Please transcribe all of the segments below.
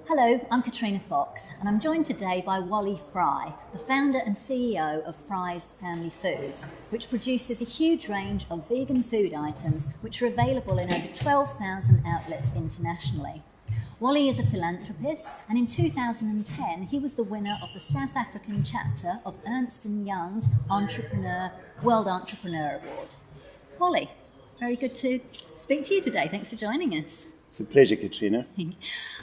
Hello, I'm Katrina Fox, and I'm joined today by Wally Fry, the founder and CEO of Fry's Family Foods, which produces a huge range of vegan food items which are available in over 12,000 outlets internationally. Wally is a philanthropist, and in 2010 he was the winner of the South African chapter of Ernst & Young's World Entrepreneur Award. Wally, very good to speak to you today. Thanks for joining us. It's a pleasure, Katrina.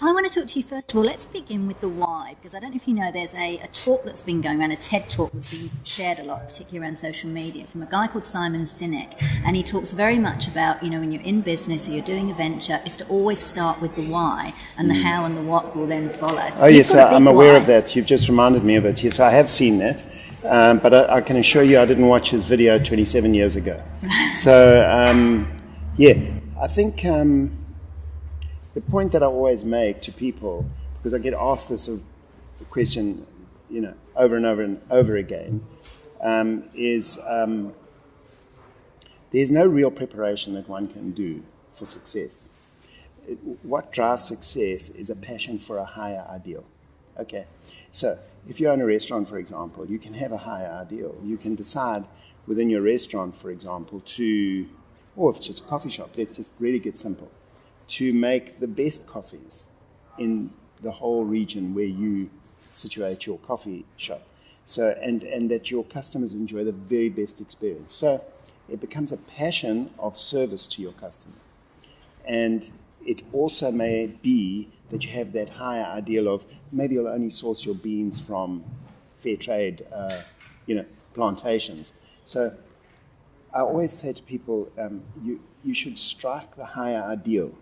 I want to talk to you first of all. Let's begin with the why, because I don't know if you know, there's a talk that's been going around, a TED talk that's been shared a lot, particularly around social media, from a guy called Simon Sinek, and he talks very much about, when you're in business or you're doing a venture, is to always start with the why, and the how and the what will then follow. Oh yes, I'm aware of that. You've just reminded me of it. Yes, I have seen that, but I can assure you I didn't watch his video 27 years ago. So, I think... the point that I always make to people, because I get asked this question, over and over and over again, is there's no real preparation that one can do for success. What drives success is a passion for a higher ideal. Okay, so if you own a restaurant, for example, you can have a higher ideal. You can decide within your restaurant, for example, or if it's just a coffee shop, let's just really get simple, to make the best coffees in the whole region where you situate your coffee shop. So, and that your customers enjoy the very best experience. So it becomes a passion of service to your customer. And it also may be that you have that higher ideal of maybe you'll only source your beans from fair trade, plantations. So I always say to people, you should strike the higher ideal.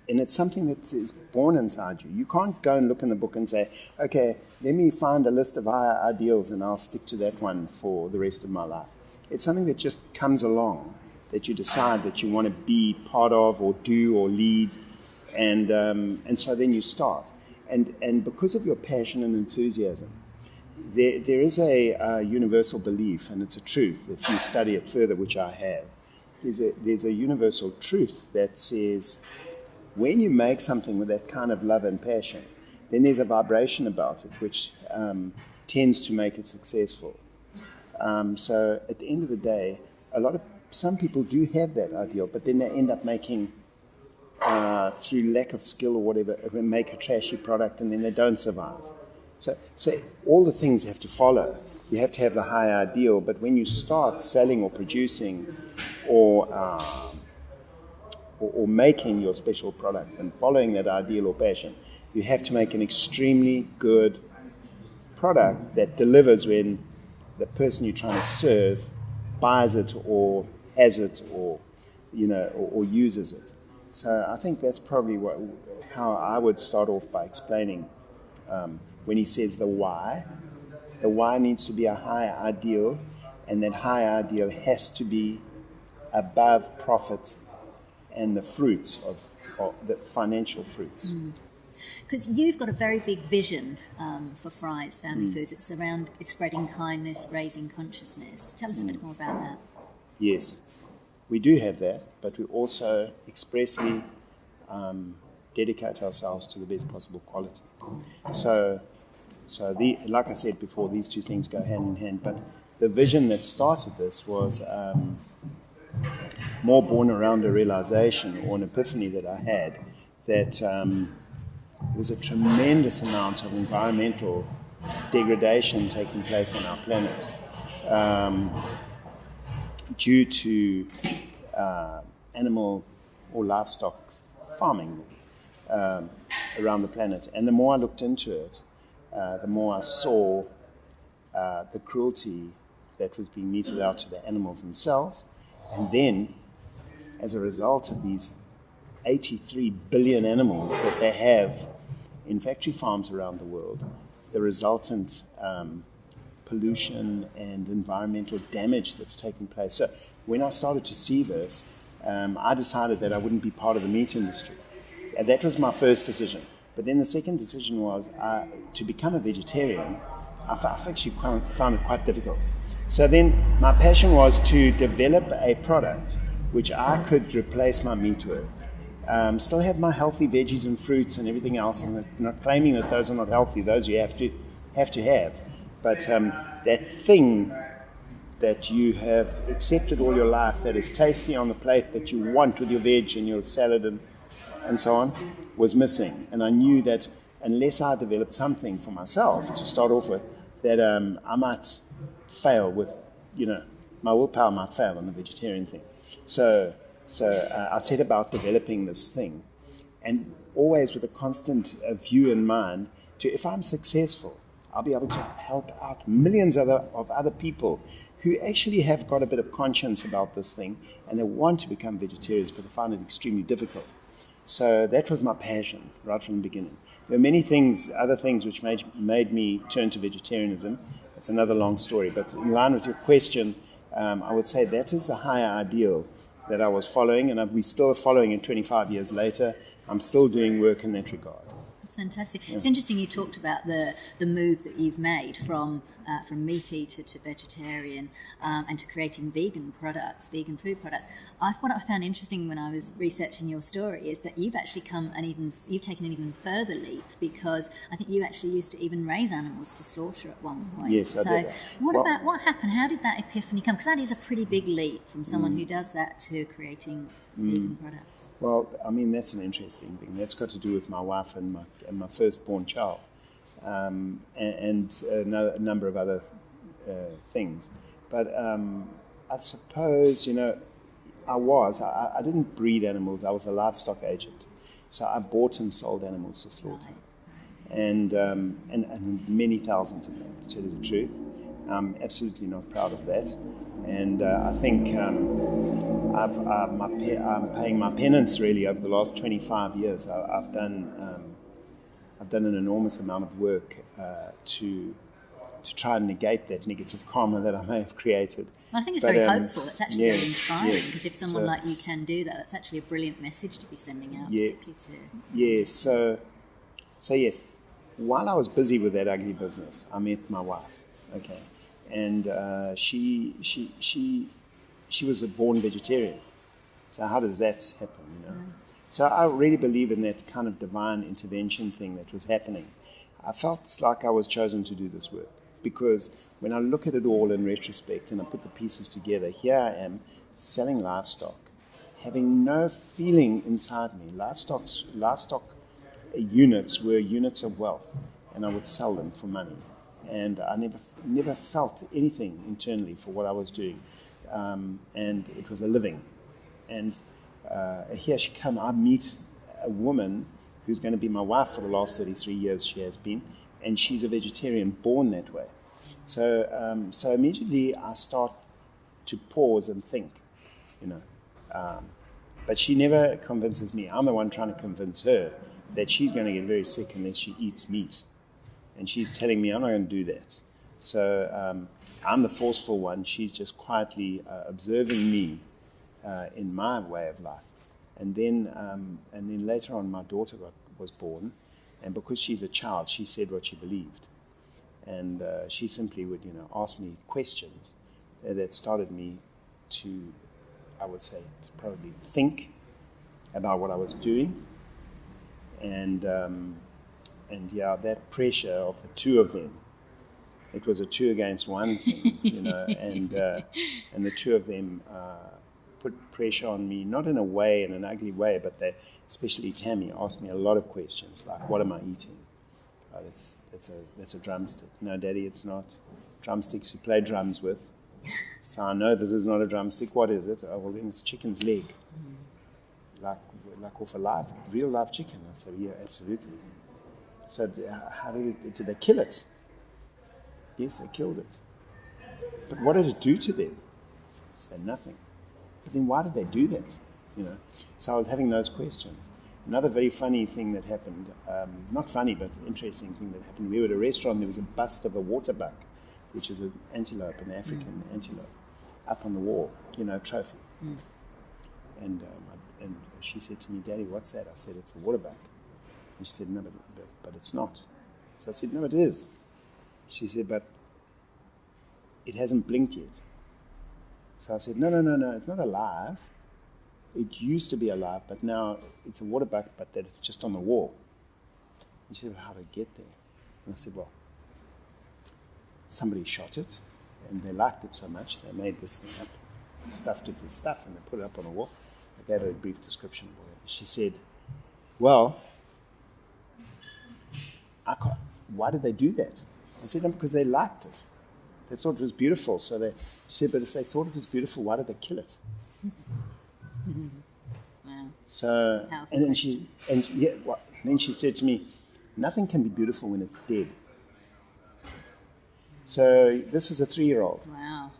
And it's something that is born inside you. You can't go and look in the book and say, okay, let me find a list of higher ideals and I'll stick to that one for the rest of my life. It's something that just comes along, that you decide that you want to be part of or do or lead, and so then you start. And because of your passion and enthusiasm, there is a universal belief, and it's a truth if you study it further, which I have. There's a universal truth that says when you make something with that kind of love and passion, then there's a vibration about it which tends to make it successful. So at the end of the day, some people do have that ideal, but then they end up making, through lack of skill or whatever, make a trashy product and then they don't survive. So all the things have to follow. You have to have the high ideal, but when you start selling or producing or making your special product and following that ideal or passion, you have to make an extremely good product that delivers when the person you're trying to serve buys it or has it or uses it. So I think that's probably how I would start off by explaining when he says the why. The why needs to be a higher ideal, and that higher ideal has to be above profit and the fruits of the financial fruits. Because you've got a very big vision for Fry's Family Foods. It's spreading kindness, raising consciousness. Tell us a bit more about that. Yes, we do have that, but we also expressly dedicate ourselves to the best possible quality. So like I said before, these two things go hand in hand, but the vision that started this was more born around a realization or an epiphany that I had that there was a tremendous amount of environmental degradation taking place on our planet due to animal or livestock farming around the planet. And the more I looked into it, the more I saw the cruelty that was being meted out to the animals themselves. And then, as a result of these 83 billion animals that they have in factory farms around the world, the resultant pollution and environmental damage that's taking place. So when I started to see this, I decided that I wouldn't be part of the meat industry. And that was my first decision. But then the second decision was to become a vegetarian. I've actually found it quite difficult. So then my passion was to develop a product which I could replace my meat with Still have my healthy veggies and fruits and everything else. I'm not claiming that those are not healthy. Those you have to have. But that thing that you have accepted all your life, that is tasty on the plate, that you want with your veg and your salad and so on, was missing. And I knew that unless I developed something for myself to start off with, that I might fail with, my willpower might fail on the vegetarian thing. So I set about developing this thing, and always with a constant view in mind to, if I'm successful, I'll be able to help out millions of other people who actually have got a bit of conscience about this thing, and they want to become vegetarians, but they find it extremely difficult. So that was my passion right from the beginning. There are many things, other things, which made me turn to vegetarianism. It's another long story, but in line with your question, I would say that is the higher ideal that I was following, and we still are following it 25 years later. I'm still doing work in that regard. That's fantastic. Yeah. It's interesting you talked about the move that you've made from meat eater to vegetarian and to creating vegan food products. What I found interesting when I was researching your story is that you've actually you've taken an even further leap, because I think you actually used to even raise animals to slaughter at one point. Yes, I did. What happened? How did that epiphany come? Because that is a pretty big leap from someone who does that to creating vegan products. Well, I mean, that's an interesting thing. That's got to do with my wife and my firstborn child, and a number of other things. But I suppose, I didn't breed animals. I was a livestock agent. So I bought and sold animals for slaughter. Right. And many thousands of them, to tell you the truth. I'm absolutely not proud of that. And I think I'm paying my penance really over the last 25 years. I've done an enormous amount of work to try and negate that negative karma that I may have created. Well, I think it's very hopeful. It's actually very inspiring, because if someone like you can do that, it's actually a brilliant message to be sending out, particularly to... Yes, so yes, while I was busy with that ugly business, I met my wife, okay, and she was a born vegetarian. So how does that happen, So I really believe in that kind of divine intervention thing that was happening. I felt like I was chosen to do this work, because when I look at it all in retrospect and I put the pieces together, here I am selling livestock, having no feeling inside me. Livestock units were units of wealth, and I would sell them for money. And I never felt anything internally for what I was doing. And it was a living. And here I meet a woman who's going to be my wife for the last 33 years she has been, and she's a vegetarian born that way. So immediately I start to pause and think, but she never convinces me. I'm the one trying to convince her that she's going to get very sick unless she eats meat. And she's telling me I'm not going to do that. So I'm the forceful one. She's just quietly observing me in my way of life. And then later on, my daughter was born, and because she's a child, she said what she believed, and she simply would, ask me questions that started me to, I would say, probably think about what I was doing, and that pressure of the two of them. It was a 2 against 1 thing, and the two of them put pressure on me, not in an ugly way, but they, especially Tammy, asked me a lot of questions, like, what am I eating? That's a drumstick. No, Daddy, it's not. Drumsticks you play drums with. So I know this is not a drumstick. What is it? Oh, well, then it's chicken's leg. Like off a real live chicken. I said, yeah, absolutely. So how did they kill it? Yes, they killed it. But what did it do to them? I said, nothing. But then why did they do that? So I was having those questions. Another very funny thing that happened, not funny, but interesting thing that happened, we were at a restaurant, there was a bust of a waterbuck, which is an antelope, an African antelope, up on the wall, trophy. And she said to me, Daddy, what's that? I said, it's a waterbuck. And she said, no, but it's not. So I said, no, it is. She said, but it hasn't blinked yet. So I said, no, it's not alive. it used to be alive, but now it's a water buck, but that it's just on the wall. And she said, well, how did it get there? And I said, well, somebody shot it, and they liked it so much, they made this thing up, stuffed it with stuff, and they put it up on a wall. I gave her a brief description of it. She said, well, why did they do that? I said, no, because they liked it. They thought it was beautiful. She said, but if they thought it was beautiful, why did they kill it? Wow. So, and then then she said to me, nothing can be beautiful when it's dead. So this was a 3-year-old. Wow.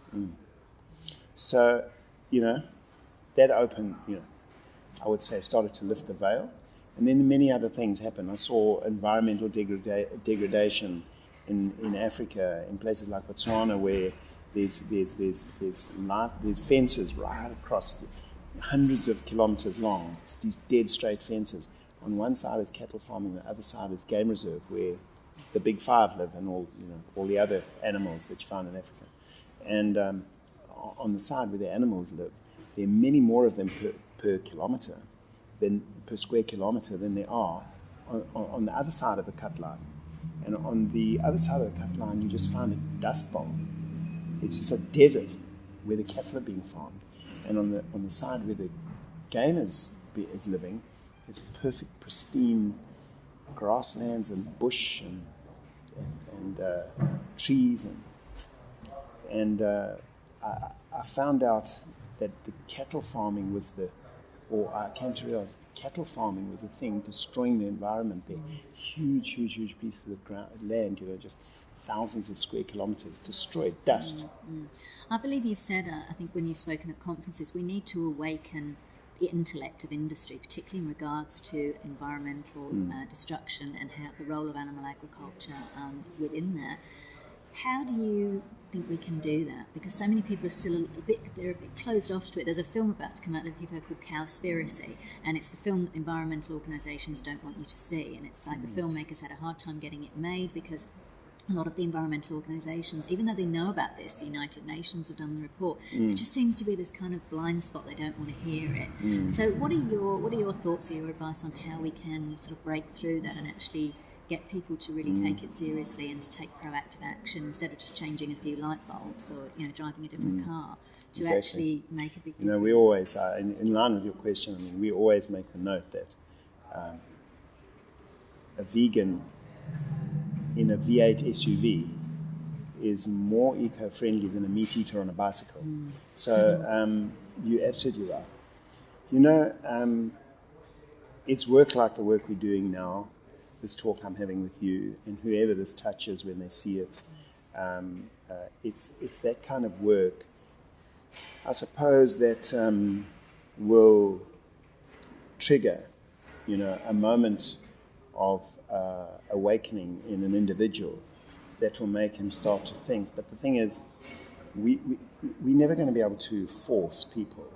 So, that opened, I would say started to lift the veil. And then many other things happened. I saw environmental degradation in Africa, in places like Botswana, where there's fences right across hundreds of kilometers long. It's these dead straight fences. On one side is cattle farming, the other side is game reserve, where the big five live and all the other animals that you find in Africa. And on the side where the animals live, there are many more of them per square kilometer than there are on the other side of the cut line. And on the other side of the cut line, you just find a dust bowl. It's just a desert where the cattle are being farmed. And on the side where the game is living, it's perfect, pristine grasslands and bush and trees. And I found out that the cattle farming I came to realize cattle farming was a thing destroying the environment there. Huge pieces of land, just thousands of square kilometers destroyed, dust. I believe you've said, I think when you've spoken at conferences, we need to awaken the intellect of industry, particularly in regards to environmental destruction and how the role of animal agriculture within that. How do you think we can do that? Because so many people are still they're a bit closed off to it. There's a film about to come out, if you've heard, called Cowspiracy, and it's the film that environmental organisations don't want you to see. And it's like the filmmakers had a hard time getting it made because a lot of the environmental organisations, even though they know about this, the United Nations have done the report, there just seems to be this kind of blind spot. They don't want to hear it. So what are your thoughts or your advice on how we can sort of break through that and actually get people to really take it seriously and to take proactive action instead of just changing a few light bulbs or driving a different car to actually make a big difference? We always, in line with your question, we always make the note that a vegan in a V8 SUV is more eco-friendly than a meat eater on a bicycle. So you're absolutely right. It's work like the work we're doing now, this talk I'm having with you, and whoever this touches when they see it. It's that kind of work, I suppose, that will trigger, a moment of awakening in an individual that will make him start to think. But the thing is, we're never going to be able to force people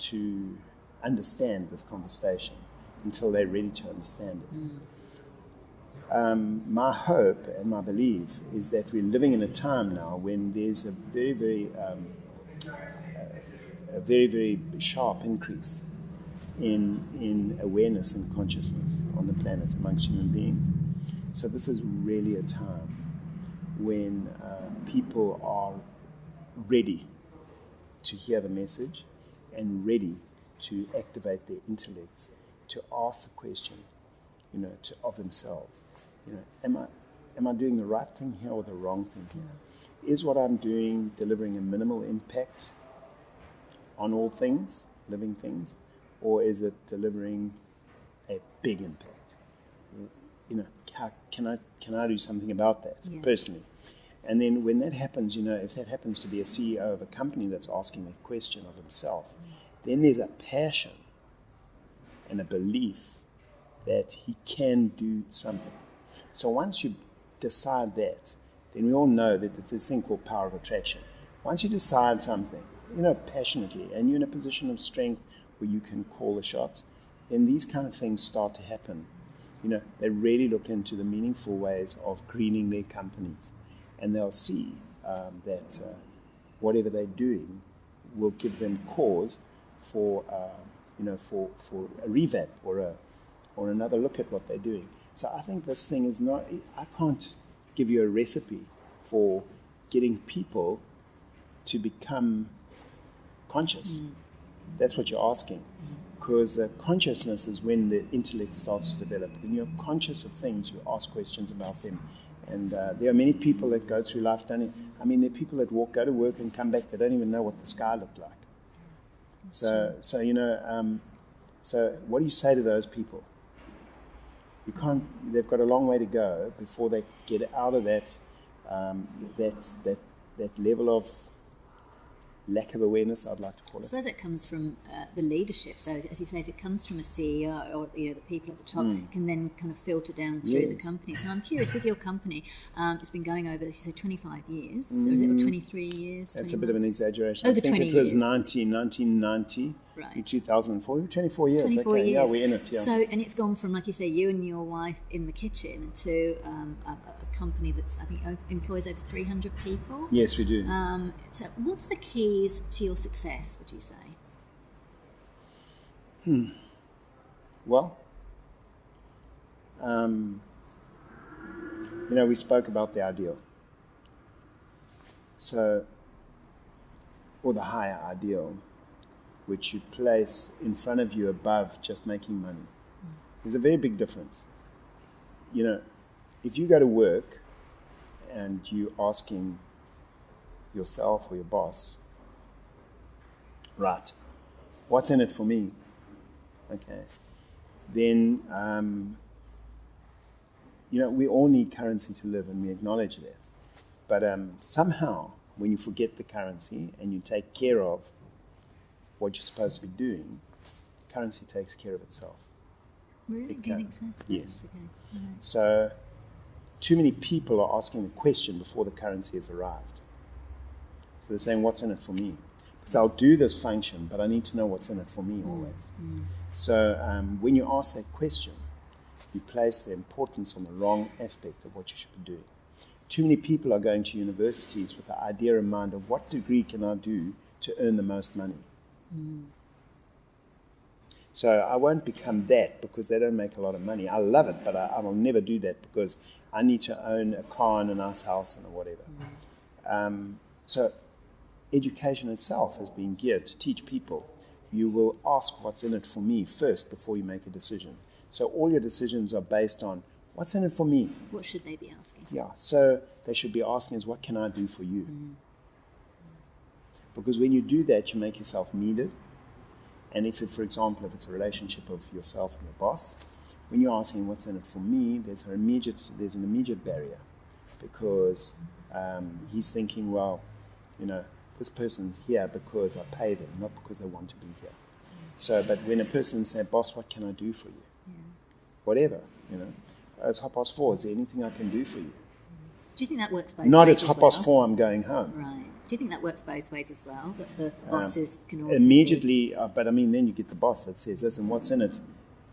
to understand this conversation until they're ready to understand it. My hope and my belief is that we're living in a time now when there's a very, very sharp increase in awareness and consciousness on the planet amongst human beings. So this is really a time when people are ready to hear the message and ready to activate their intellects, to ask the question, of themselves. Am I doing the right thing here or the wrong thing here? Is what I'm doing delivering a minimal impact on all things, living things, or is it delivering a big impact? How can I do something about that personally? And then when that happens, if that happens to be a CEO of a company that's asking that question of himself, then there's a passion and a belief that he can do something. So once you decide that, then we all know that there's this thing called power of attraction. Once you decide something, passionately, and you're in a position of strength where you can call the shots, then these kind of things start to happen. They really look into the meaningful ways of greening their companies, and they'll see that whatever they're doing will give them cause for for a revamp or another look at what they're doing. So I think this thing is not. I can't give you a recipe for getting people to become conscious. That's what you're asking. Because consciousness is when the intellect starts to develop. When you're conscious of things, you ask questions about them. And there are many people that go through life, there are people that go to work and come back, they don't even know what the sky looked like. So what do you say to those people? You can't. They've got a long way to go before they get out of that level of lack of awareness, I'd like to call it. I suppose it comes from the leadership. So, as you say, if it comes from a CEO or the people at the top, it can then kind of filter down through the company. So I'm curious, with your company, it's been going over, as you say, 25 years, or is it 23 years? That's 21? A bit of an exaggeration. Over I think 20 it was years. 1990 in 2004. 24 years. 24 years. Yeah, we're in it. Yeah. So, and it's gone from, like you say, you and your wife in the kitchen to a company that's, I think, employs over 300 people. Yes, we do. So what's the keys to your success, would you say? Well, we spoke about the ideal. So, or the higher ideal, which you place in front of you above just making money. There's a very big difference. If you go to work and you're asking yourself or your boss, right, what's in it for me? Okay. Then, we all need currency to live, and we acknowledge that. But somehow, when you forget the currency and you take care of what you're supposed to be doing, currency takes care of itself. Really? Do you think so? Yes. Okay. Mm-hmm. So, too many people are asking the question before the currency has arrived. So they're saying, what's in it for me? Because I'll do this function, but I need to know what's in it for me always. So when you ask that question, you place the importance on the wrong aspect of what you should be doing. Too many people are going to universities with the idea in mind of what degree can I do to earn the most money. So I won't become that because they don't make a lot of money. I love it, but I will never do that because I need to own a car and a nice house and whatever. So education itself has been geared to teach people. You will ask what's in it for me first before you make a decision. So all your decisions are based on what's in it for me. What should they be asking? Yeah, so they should be asking is what can I do for you? Because when you do that, you make yourself needed. And for example, if it's a relationship of yourself and your boss, when you're asking what's in it for me, there's an immediate barrier because he's thinking, well, this person's here because I pay them, not because they want to be here. So, but when a person says, boss, what can I do for you? Whatever, it's 4:30. Is there anything I can do for you? Do you think that works both Not ways? it's 4:30. I'm going home. Right. Do you think that works both ways as well? That the bosses can also immediately, but then you get the boss that says, "Listen, what's in it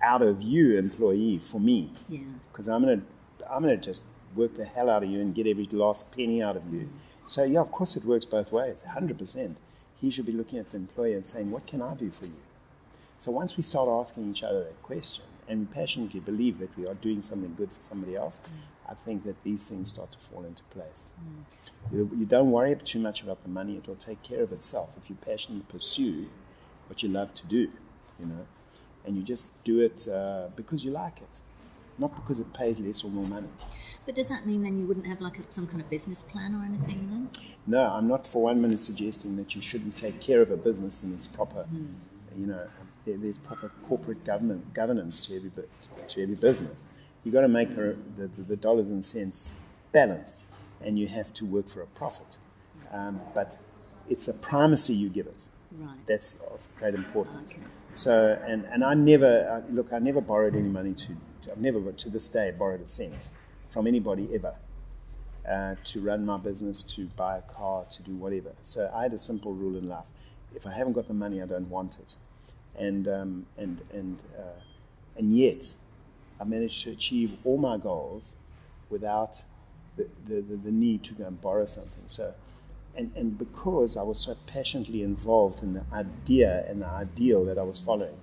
out of you, employee, for me? Yeah. Because I'm gonna just work the hell out of you and get every last penny out of you." So yeah, of course it works both ways, 100%. He should be looking at the employer and saying, "What can I do for you?" So once we start asking each other that question, and we passionately believe that we are doing something good for somebody else, I think that these things start to fall into place. You don't worry too much about the money. It'll take care of itself if you passionately pursue what you love to do, and you just do it because you like it, not because it pays less or more money. But does that mean then you wouldn't have some kind of business plan or anything then? No, I'm not for 1 minute suggesting that you shouldn't take care of a business and it's proper, there's proper corporate governance to every business. You've got to make the dollars and cents balance, and you have to work for a profit. But it's the primacy you give it. Right. That's of great importance. Okay. So, and I never borrowed any money I've never to this day borrowed a cent from anybody ever to run my business, to buy a car, to do whatever. So I had a simple rule in life: if I haven't got the money, I don't want it. And yet, I managed to achieve all my goals without the need to go and borrow something. So And because I was so passionately involved in the idea and the ideal that I was following,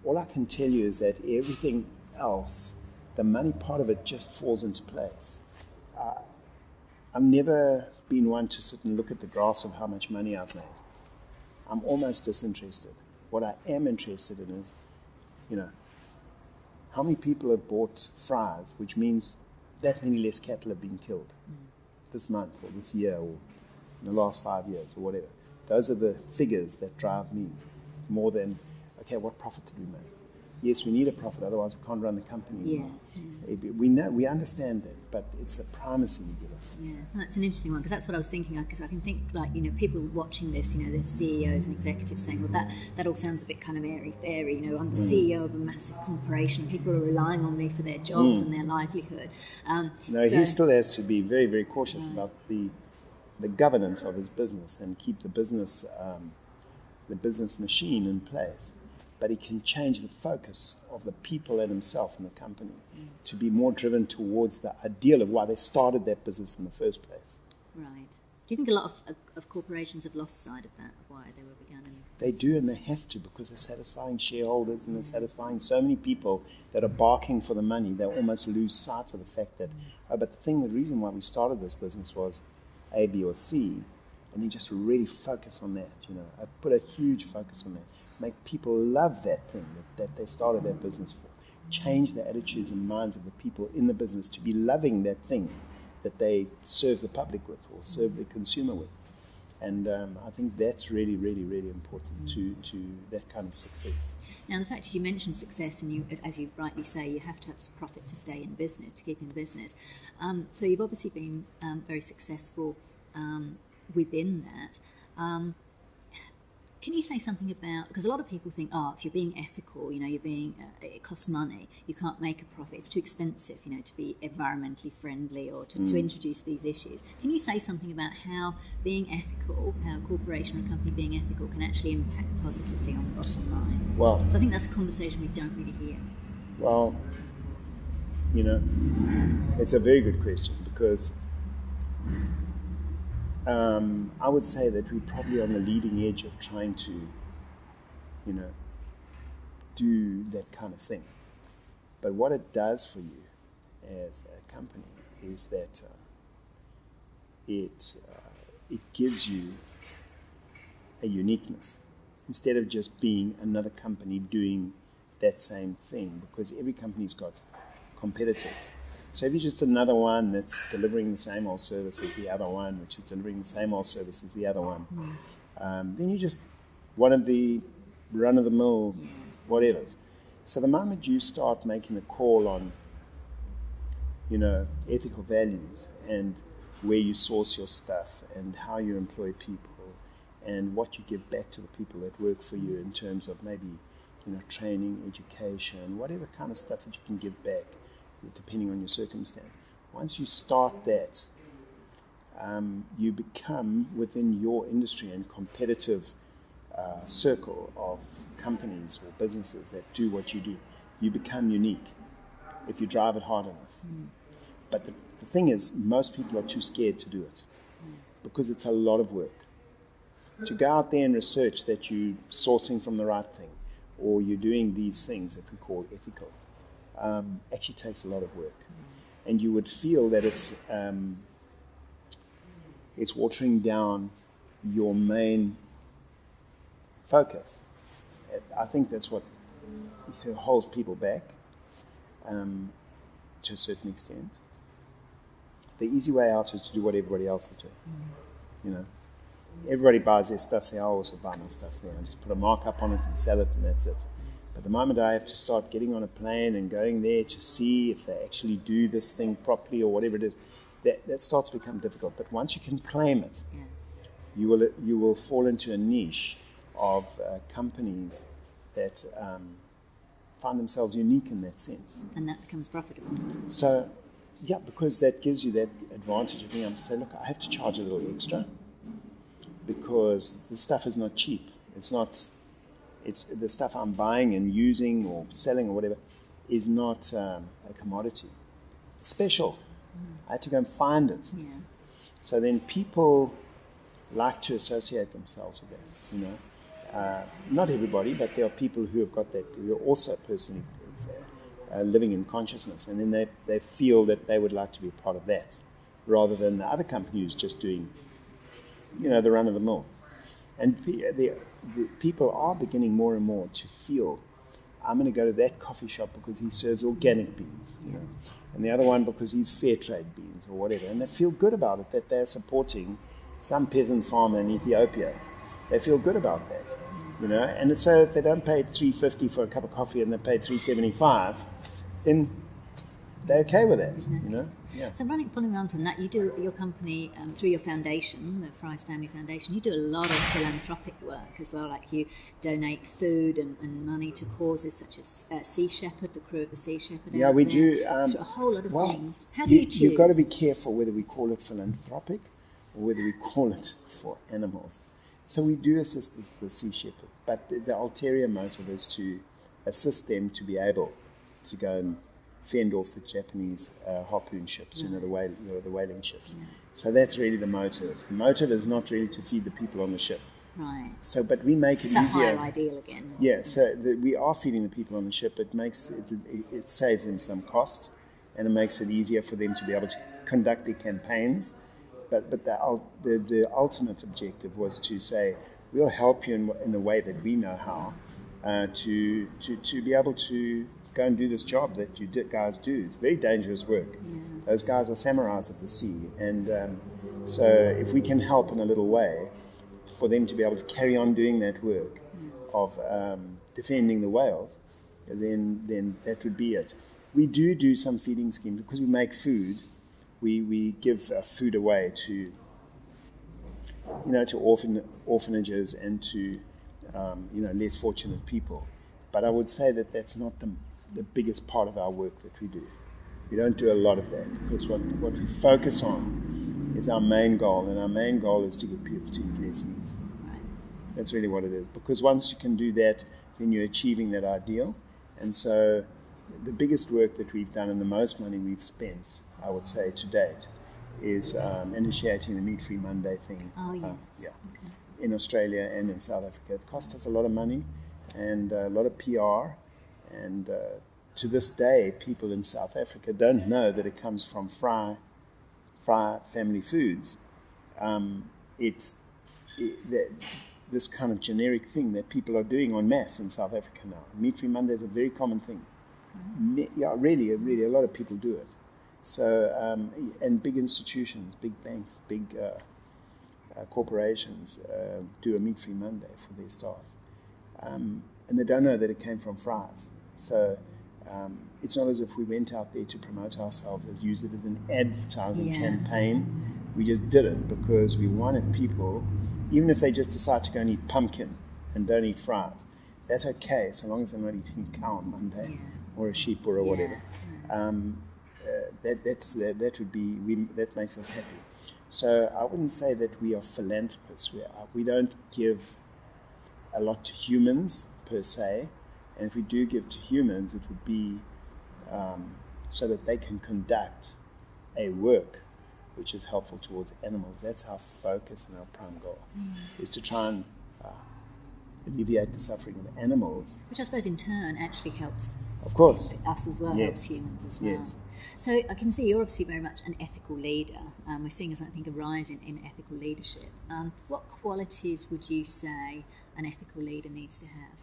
all I can tell you is that everything else, the money part of it, just falls into place. I've never been one to sit and look at the graphs of how much money I've made. I'm almost disinterested. What I am interested in is, how many people have bought fries, which means that many less cattle have been killed this month or this year or in the last 5 years or whatever. Those are the figures that drive me more than, okay, what profit did we make? Yes, we need a profit, otherwise we can't run the company anymore. We understand that, but it's the primacy we give it. Yeah, that's an interesting one, because that's what I was thinking. Because I can think, people watching this, the CEOs and executives saying, well, that all sounds a bit kind of airy-fairy. I'm the CEO of a massive corporation. People are relying on me for their jobs and their livelihood. He still has to be very, very cautious about the governance of his business and keep the business machine in place. But he can change the focus of the people and himself and the company to be more driven towards the ideal of why they started that business in the first place. Right. Do you think a lot of corporations have lost sight of that, of why they were begun? They do, and they have to, because they're satisfying shareholders and they're satisfying so many people that are barking for the money. They almost lose sight of the fact that, but the reason why we started this business was A, B, or C, and then just really focus on that. I put a huge focus on that. Make people love that thing that they started that business for. Change the attitudes and minds of the people in the business to be loving that thing that they serve the public with or serve the consumer with. And I think that's really, really, really important to that kind of success. Now, the fact that you mentioned success, and as you rightly say, you have to have some profit to stay in business, to keep in business. So you've obviously been very successful within that. Can you say something about, because a lot of people think, if you're being ethical, it costs money, you can't make a profit, it's too expensive, to be environmentally friendly or to introduce these issues. Can you say something about how being ethical, how a corporation or a company being ethical can actually impact positively on the bottom line? Well, so I think that's a conversation we don't really hear. Well, it's a very good question, because I would say that we're probably on the leading edge of trying to, do that kind of thing. But what it does for you as a company is that it gives you a uniqueness instead of just being another company doing that same thing, because every company's got competitors. So if you're just another one that's delivering the same old service as the other one, which is delivering the same old service as the other one, then you're just one of the run-of-the-mill whatevers. So the moment you start making the call on, ethical values and where you source your stuff and how you employ people and what you give back to the people that work for you in terms of maybe, training, education, whatever kind of stuff that you can give back, depending on your circumstance. Once you start that, you become, within your industry and competitive circle of companies or businesses that do what you do, you become unique if you drive it hard enough. But the thing is, most people are too scared to do it because it's a lot of work. To go out there and research that you're sourcing from the right thing or you're doing these things that we call ethical, actually takes a lot of work, and you would feel that it's watering down your main focus. I think that's what holds people back to a certain extent. The easy way out is to do what everybody else is doing. Everybody buys their stuff there. I also buy my stuff there. I just put a markup on it and sell it, and that's it. But the moment I have to start getting on a plane and going there to see if they actually do this thing properly or whatever it is, that starts to become difficult. But once you can claim it, you will fall into a niche of companies that find themselves unique in that sense. And that becomes profitable. So, because that gives you that advantage of being able to say, look, I have to charge a little extra because the stuff is not cheap. It's the stuff I'm buying and using or selling or whatever is not a commodity. It's special. I had to go and find it. So then people like to associate themselves with that, not everybody, but there are people who have got that, who are also personally living in consciousness, and then they feel that they would like to be a part of that, rather than the other company who's just doing, the run of the mill. And the people are beginning more and more to feel, I'm going to go to that coffee shop because he serves organic beans, and the other one because he's fair trade beans or whatever, and they feel good about it, that they're supporting some peasant farmer in Ethiopia. They feel good about that, and so if they don't pay $3.50 for a cup of coffee and they pay $3.75, then they're okay with that, Yeah. So following on from that, you do your company through your foundation, the Fry's Family Foundation. You do a lot of philanthropic work as well, like you donate food and money to causes such as Sea Shepherd, the crew of the Sea Shepherd. Yeah, we do. So a whole lot of things. How do you choose? You've got to be careful whether we call it philanthropic or whether we call it for animals. So we do assist the Sea Shepherd, but the ulterior motive is to assist them to be able to go and fend off the Japanese harpoon ships, the whaling ships. Yeah. So that's really the motive. The motive is not really to feed the people on the ship. Right. So, but we make it easier. It's that higher ideal again. Yeah. So we are feeding the people on the ship. It saves them some cost, and it makes it easier for them to be able to conduct their campaigns. But the ultimate objective was to say, we'll help you in the way that we know how, to be able to go and do this job that you guys do. It's very dangerous work. Yeah. Those guys are samurais of the sea, and so if we can help in a little way for them to be able to carry on doing that work of defending the whales, then that would be it. We do some feeding schemes because we make food. We give food away to orphanages and to less fortunate people. But I would say that that's not the biggest part of our work that we do. We don't do a lot of that because what we focus on is our main goal, and our main goal is to get people to eat less meat. Right. That's really what it is, because once you can do that, then you're achieving that ideal. And so the biggest work that we've done and the most money we've spent, I would say, to date, is initiating the Meat-Free Monday thing. Oh, yes. Okay. In Australia and in South Africa. It cost us a lot of money and a lot of PR. And to this day, people in South Africa don't know that it comes from Fry Family Foods. This kind of generic thing that people are doing en masse in South Africa now. Meat-Free Monday is a very common thing. Yeah, really, a lot of people do it. So, and big institutions, big banks, big corporations do a Meat-Free Monday for their staff. And they don't know that it came from Fry's. So it's not as if we went out there to promote ourselves, as use it as an advertising campaign. We just did it because we wanted people, even if they just decide to go and eat pumpkin and don't eat Fry's, that's okay, so long as they're not eating a cow on Monday or a sheep or whatever. That makes us happy. So I wouldn't say that we are philanthropists. We don't give a lot to humans per se, and if we do give to humans, it would be so that they can conduct a work which is helpful towards animals. That's our focus and our prime goal, is to try and alleviate the suffering of animals. Which I suppose in turn actually helps, of course, us as well, helps humans as well. Yes. So I can see you're obviously very much an ethical leader. We're seeing, I think, a rise in ethical leadership. What qualities would you say an ethical leader needs to have?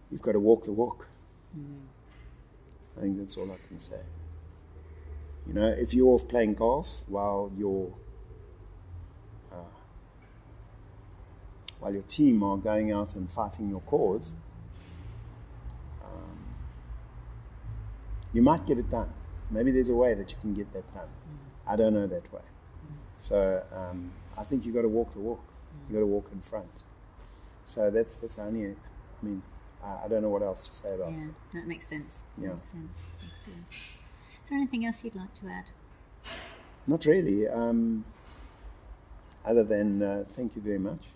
You've got to walk the walk. I think that's all I can say. If you're off playing golf while your team are going out and fighting your cause, you might get it done. Maybe there's a way that you can get that done. I don't know that way. So I think you've got to walk the walk. You've got to walk in front. So that's only it. I mean, I don't know what else to say about it. Yeah, that makes sense. Yeah. Makes sense. Excellent. Is there anything else you'd like to add? Not really. Other than thank you very much.